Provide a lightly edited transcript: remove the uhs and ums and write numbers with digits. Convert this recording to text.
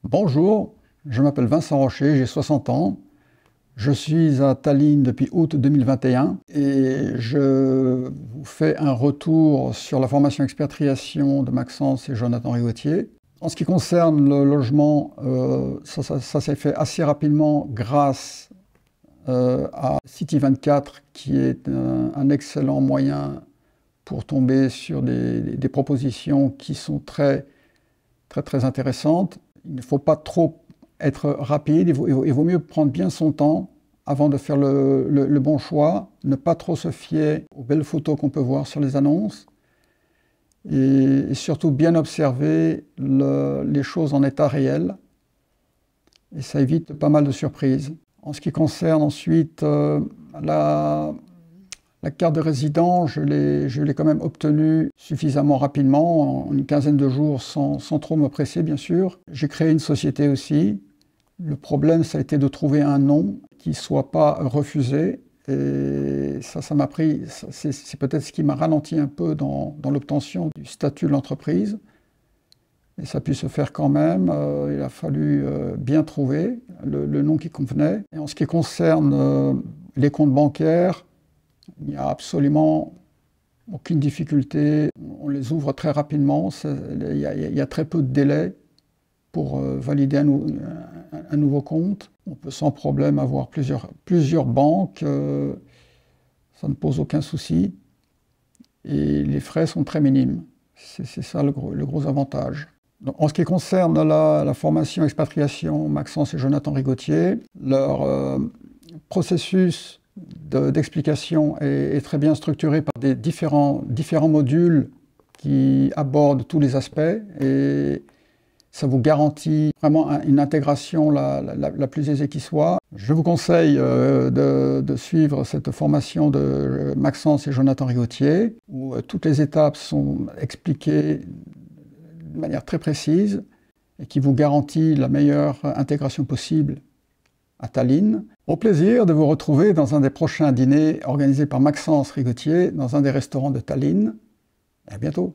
Bonjour, je m'appelle Vincent Rocher, j'ai 60 ans. Je suis à Tallinn depuis août 2021 et je vous fais un retour sur la formation expatriation de Maxence et Jonathan Rigotier. En ce qui concerne le logement, ça s'est fait assez rapidement grâce à City24 qui est un excellent moyen pour tomber sur des propositions qui sont très intéressantes. Il ne faut pas trop être rapide, il vaut mieux prendre bien son temps avant de faire le bon choix, ne pas trop se fier aux belles photos qu'on peut voir sur les annonces et surtout bien observer les choses en état réel et ça évite pas mal de surprises. En ce qui concerne ensuite la carte de résident, je l'ai quand même obtenue suffisamment rapidement, en une quinzaine de jours, sans trop me presser bien sûr. J'ai créé une société aussi. Le problème, ça a été de trouver un nom qui ne soit pas refusé. Et ça m'a pris, c'est peut-être ce qui m'a ralenti un peu dans l'obtention du statut de l'entreprise. Et ça a pu se faire quand même. Il a fallu bien trouver le nom qui convenait. Et en ce qui concerne les comptes bancaires, il n'y a absolument aucune difficulté, on les ouvre très rapidement, il y a très peu de délai pour valider un nouveau compte. On peut sans problème avoir plusieurs banques, ça ne pose aucun souci et les frais sont très minimes. C'est ça le gros avantage. Donc, en ce qui concerne la formation expatriation, Maxence et Jonathan Rigotier, leur processus d'explication est très bien structuré par des différents modules qui abordent tous les aspects et ça vous garantit vraiment une intégration la plus aisée qui soit. Je vous conseille de suivre cette formation de Maxence et Jonathan Rigotier où toutes les étapes sont expliquées de manière très précise et qui vous garantit la meilleure intégration possible à Tallinn. Au plaisir de vous retrouver dans un des prochains dîners organisés par Maxence Rigotier dans un des restaurants de Tallinn. À bientôt.